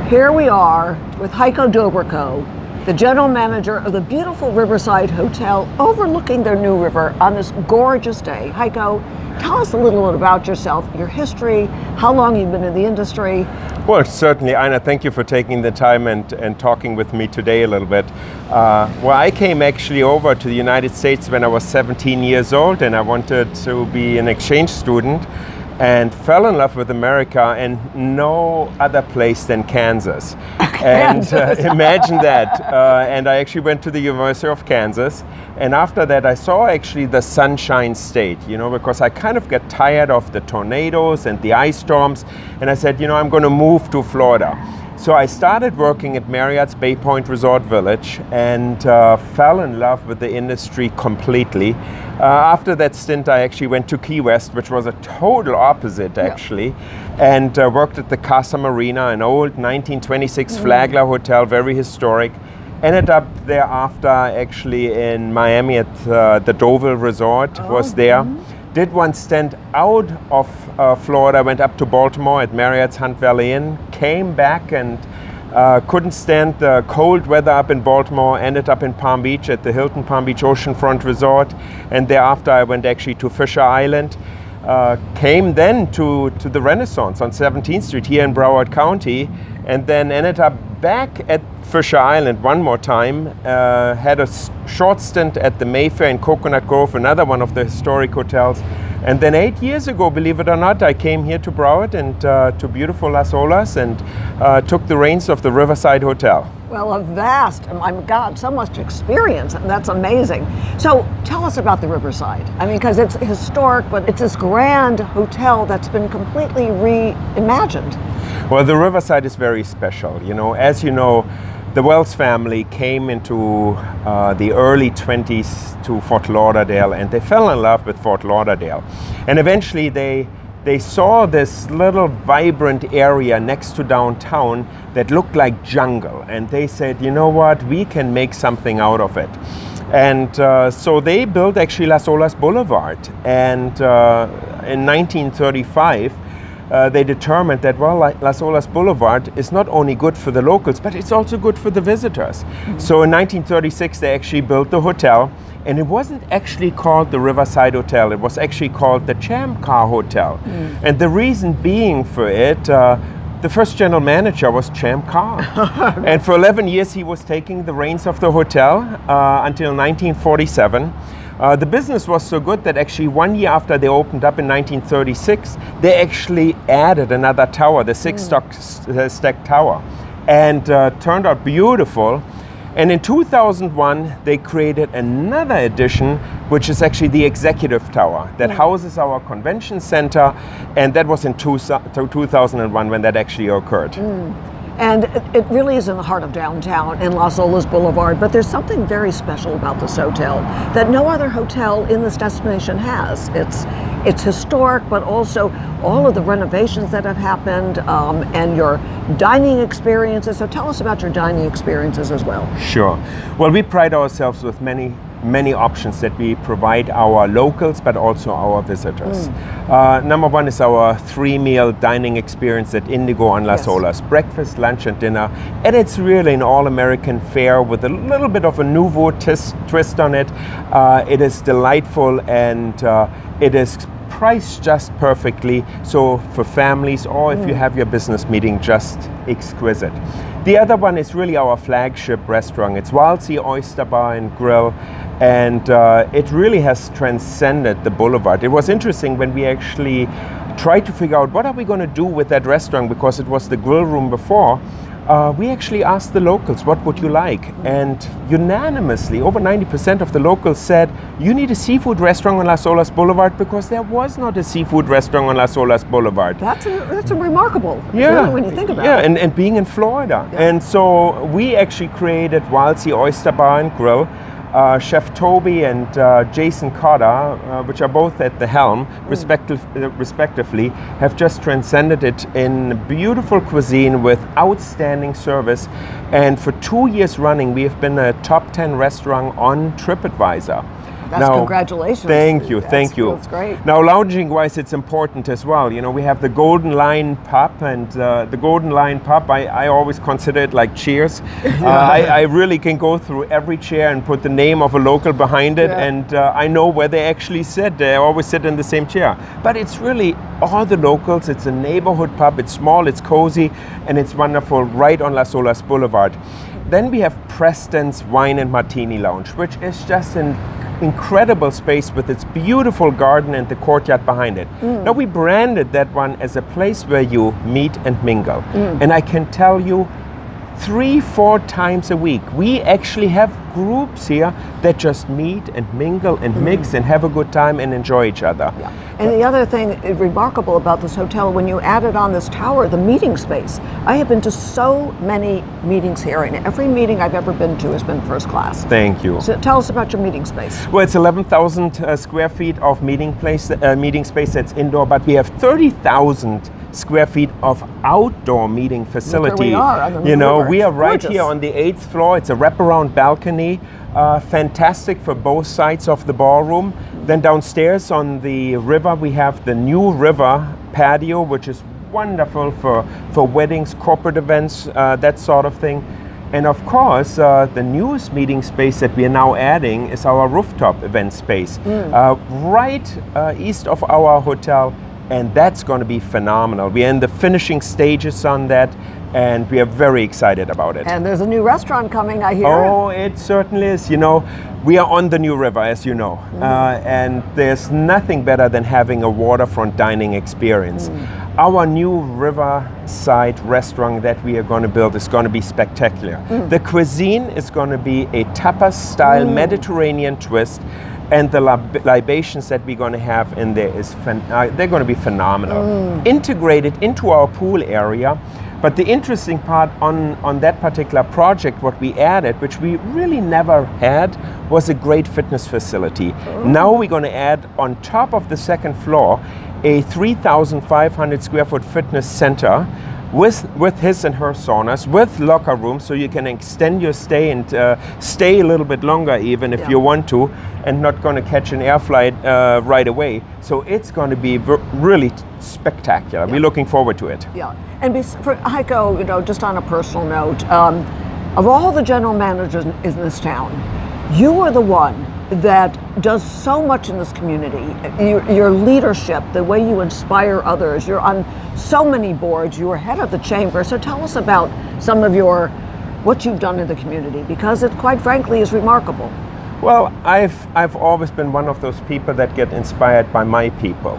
Here we are with Heiko Dobrikow, the general manager of the beautiful Riverside Hotel overlooking their new river on this gorgeous day. Heiko, tell us a little bit about yourself, your history, how long you've been in the industry. Well, certainly, Ina, thank you for taking the time and talking with me today a little bit. Well, I came actually over to the United States when I was 17 years old, and I wanted to be an exchange student and fell in love with America and no other place than Kansas. And imagine that. And I actually went to the University of Kansas. And after that, I saw actually the Sunshine State, because I kind of got tired of the tornadoes and the ice storms. And I said, I'm going to move to Florida. So I started working at Marriott's Bay Point Resort Village and fell in love with the industry completely. After that stint, I actually went to Key West, which was a total opposite actually, and worked at the Casa Marina, an old 1926 Flagler hotel, very historic. Ended up thereafter actually in Miami at the Deauville Resort, was there. Did one stint out of Florida, went up to Baltimore at Marriott's Hunt Valley Inn, came back and couldn't stand the cold weather up in Baltimore, ended up in Palm Beach at the Hilton Palm Beach Oceanfront Resort, and thereafter I went actually to Fisher Island. Came then to the Renaissance on 17th Street here in Broward County, and then ended up back at Fisher Island one more time, had a short stint at the Mayfair in Coconut Grove, another one of the historic hotels. And then 8 years ago, believe it or not, I came here to Broward and to beautiful Las Olas and took the reins of the Riverside Hotel. Well, a vast, my God, so much experience, and that's amazing. So tell us about the Riverside. I mean, because it's historic, but it's this grand hotel that's been completely reimagined. Well, the Riverside is very special. As you know, the Wells family came into the early 20s to Fort Lauderdale, and they fell in love with Fort Lauderdale. And eventually they saw this little vibrant area next to downtown that looked like jungle. And they said, you know what, we can make something out of it. And so they built actually Las Olas Boulevard. And in 1935, they determined that, Las Olas Boulevard is not only good for the locals, but it's also good for the visitors. So in 1936, they actually built the hotel, and it wasn't actually called the Riverside Hotel. It was actually called the Champ Car Hotel. And the reason being for it, the first general manager was Champ Car. And for 11 years, he was taking the reins of the hotel until 1947. The business was so good that actually 1 year after they opened up in 1936, they actually added another tower, the six-stack tower, and turned out beautiful. And in 2001, they created another addition, which is actually the Executive Tower that houses our convention center, and that was in 2001 when that actually occurred. And it really is in the heart of downtown in Las Olas Boulevard, but there's something very special about this hotel that no other hotel in this destination has. It's historic, but also all of the renovations that have happened and your dining experiences. So tell us about your dining experiences as well. Sure. Well, we pride ourselves with many options that we provide our locals, but also our visitors. Number one is our 3-meal dining experience at Indigo on Las Olas. Breakfast, lunch, and dinner. And it's really an all-American fare with a little bit of a nouveau twist on it. It is delightful, and it is priced just perfectly. So for families, or if you have your business meeting, just exquisite. The other one is really our flagship restaurant. It's Wild Sea Oyster Bar and Grill, and it really has transcended the boulevard. It was interesting when we actually tried to figure out what are we going to do with that restaurant, because it was the grill room before. We actually asked the locals, what would you like? And unanimously, over 90% of the locals said, you need a seafood restaurant on Las Olas Boulevard, because there was not a seafood restaurant on Las Olas Boulevard. That's a remarkable, really, when you think about it. And being in Florida. And so we actually created Wild Sea Oyster Bar and Grill. Chef Toby and Jason Cotter, which are both at the helm, respectively, have just transcended it in beautiful cuisine with outstanding service. And for 2 years running, we have been a top 10 restaurant on TripAdvisor. Congratulations. Thank you. That's great. Now, lounging-wise, it's important as well. You know, we have the Golden Lion pub, and the Golden Lion pub, I always consider it like Cheers. I really can go through every chair and put the name of a local behind it, and I know where they actually sit. They always sit in the same chair. But it's really all the locals. It's a neighborhood pub. It's small, it's cozy, and it's wonderful right on Las Olas Boulevard. Then we have Preston's Wine and Martini Lounge, which is just an incredible space with its beautiful garden and the courtyard behind it. Now, we branded that one as a place where you meet and mingle. And I can tell you, 3-4 times a week, we actually have groups here that just meet and mingle and mix and have a good time and enjoy each other. Yeah. And the other thing remarkable about this hotel, when you added on this tower, the meeting space. I have been to so many meetings here, and every meeting I've ever been to has been first class. Thank you. So tell us about your meeting space. Well, it's 11,000 square feet of meeting space that's indoor, but we have 30,000 square feet of outdoor meeting facility. Look where we are on the You know, river. we are It's right gorgeous. here on the 8th floor. It's a wraparound balcony, fantastic for both sides of the ballroom. Then downstairs on the river, we have the new river patio, which is wonderful for weddings, corporate events, that sort of thing. And of course, the newest meeting space that we are now adding is our rooftop event space, right east of our hotel. And that's going to be phenomenal. We're in the finishing stages on that, and we are very excited about it. And there's a new restaurant coming, I hear. Oh, it certainly is. You know, we are on the new river, as you know, and there's nothing better than having a waterfront dining experience. Our new Riverside restaurant that we are going to build is going to be spectacular. The cuisine is going to be a tapas-style Mediterranean twist. And the libations that we're going to have in there they're going to be phenomenal. Integrated into our pool area. But the interesting part on that particular project, what we added, which we really never had, was a great fitness facility. Now we're going to add on top of the second floor a 3,500 square foot fitness center with his and her saunas, with locker rooms, so you can extend your stay and stay a little bit longer even if you want to, and not going to catch an air flight right away. So it's going to be really spectacular. We're looking forward to it. Yeah. And for Heiko, you know, just on a personal note, of all the general managers in this town, you are the one that does so much in this community. Your leadership, the way you inspire others, you're on so many boards, you are head of the chamber. So tell us about some of what you've done in the community, because it quite frankly is remarkable. Well, I've always been one of those people that get inspired by my people.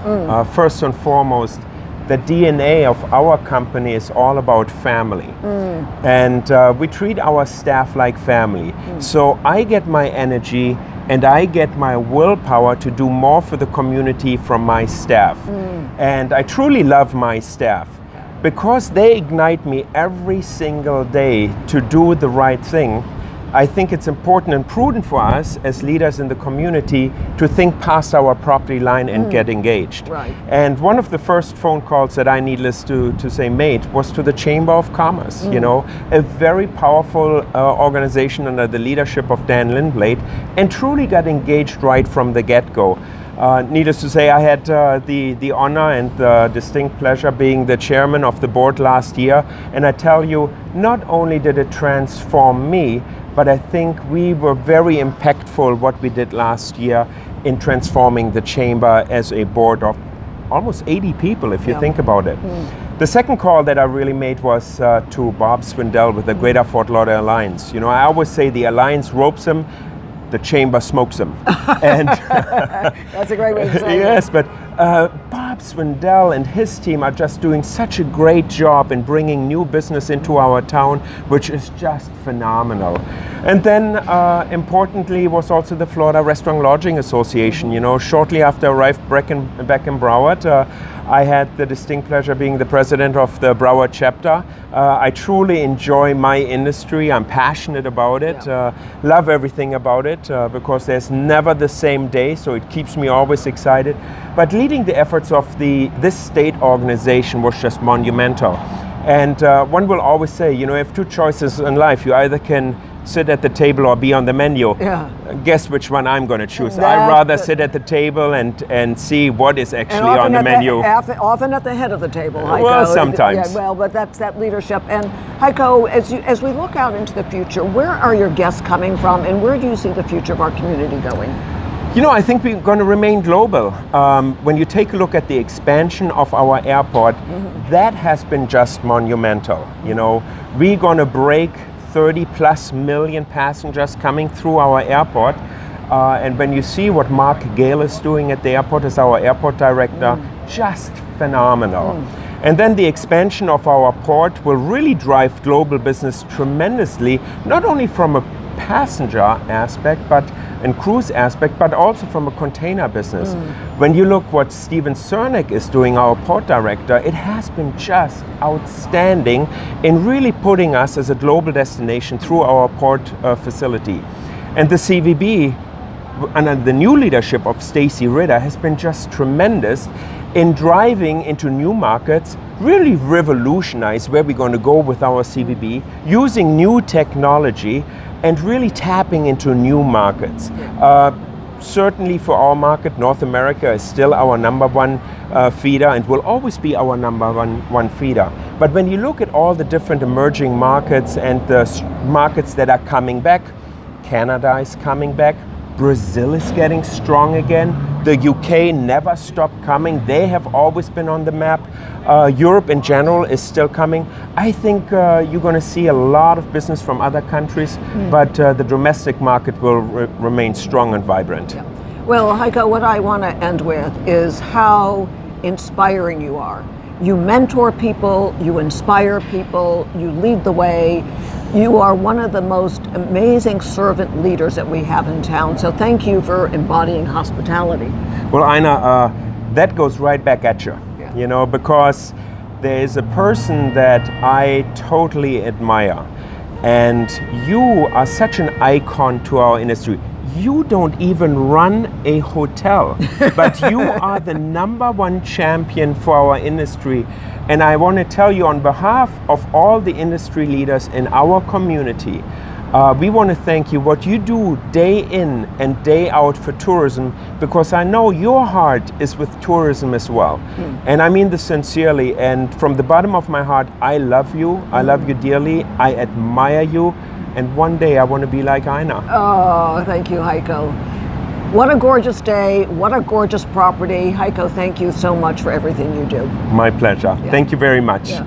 First and foremost, the DNA of our company is all about family. And we treat our staff like family. So I get my energy and I get my willpower to do more for the community from my staff. And I truly love my staff because they ignite me every single day to do the right thing. I think it's important and prudent for us as leaders in the community to think past our property line and get engaged. Right. And one of the first phone calls that I, needless to say, made was to the Chamber of Commerce. You know, a very powerful organization under the leadership of Dan Lindblade, and truly got engaged right from the get-go. Needless to say, I had the honor and the distinct pleasure being the chairman of the board last year. And I tell you, not only did it transform me, but I think we were very impactful what we did last year in transforming the chamber as a board of almost 80 people, if you think about it. The second call that I really made was to Bob Swindell with the Greater Fort Lauderdale Alliance. You know, I always say the Alliance ropes him, the chamber smokes him. And that's a great way to say it. Yes, but Bob Swindell and his team are just doing such a great job in bringing new business into our town, which is just phenomenal. And then importantly was also the Florida Restaurant Lodging Association. You know, shortly after I arrived back in Broward, I had the distinct pleasure being the president of the Broward chapter. I truly enjoy my industry. I'm passionate about it. Love everything about it because there's never the same day, so it keeps me always excited. But leading the efforts of this state organization was just monumental. And one will always say, you have two choices in life. You either can sit at the table or be on the menu. Yeah. Guess which one I'm going to choose. I'd rather sit at the table and see what is actually on the menu. Often at the head of the table, Heiko. Well, sometimes. Yeah, well, but that's that leadership. And Heiko, as we look out into the future, where are your guests coming from, and where do you see the future of our community going? I think we're going to remain global. When you take a look at the expansion of our airport, that has been just monumental. We're going to break 30 plus million passengers coming through our airport. And when you see what Mark Gale is doing at the airport as our airport director, just phenomenal. And then the expansion of our port will really drive global business tremendously, not only from a passenger aspect and cruise aspect, but also from a container business. When you look what Steven Cernick is doing, our port director, it has been just outstanding in really putting us as a global destination through our port facility. And the CVB, under the new leadership of Stacy Ritter, has been just tremendous in driving into new markets, really revolutionize where we're going to go with our CVB, using new technology and really tapping into new markets. Certainly for our market, North America is still our number one feeder and will always be our number one feeder. But when you look at all the different emerging markets and the markets that are coming back, Canada is coming back, Brazil is getting strong again, the UK never stopped coming, they have always been on the map, Europe in general is still coming. I think you're going to see a lot of business from other countries, but the domestic market will remain strong and vibrant. Yeah. Well, Heiko, what I want to end with is how inspiring you are. You mentor people, you inspire people, you lead the way. You are one of the most amazing servant leaders that we have in town, so thank you for embodying hospitality. Well, Ina, that goes right back at you, because there is a person that I totally admire, and you are such an icon to our industry. You don't even run a hotel, but you are the number one champion for our industry. And I want to tell you on behalf of all the industry leaders in our community, we want to thank you what you do day in and day out for tourism, because I know your heart is with tourism as well. And I mean this sincerely, and from the bottom of my heart, I love you. I love you dearly. I admire you. And one day I want to be like Ina. Oh, thank you, Heiko. What a gorgeous day. What a gorgeous property. Heiko, thank you so much for everything you do. My pleasure. Yeah. Thank you very much. Yeah.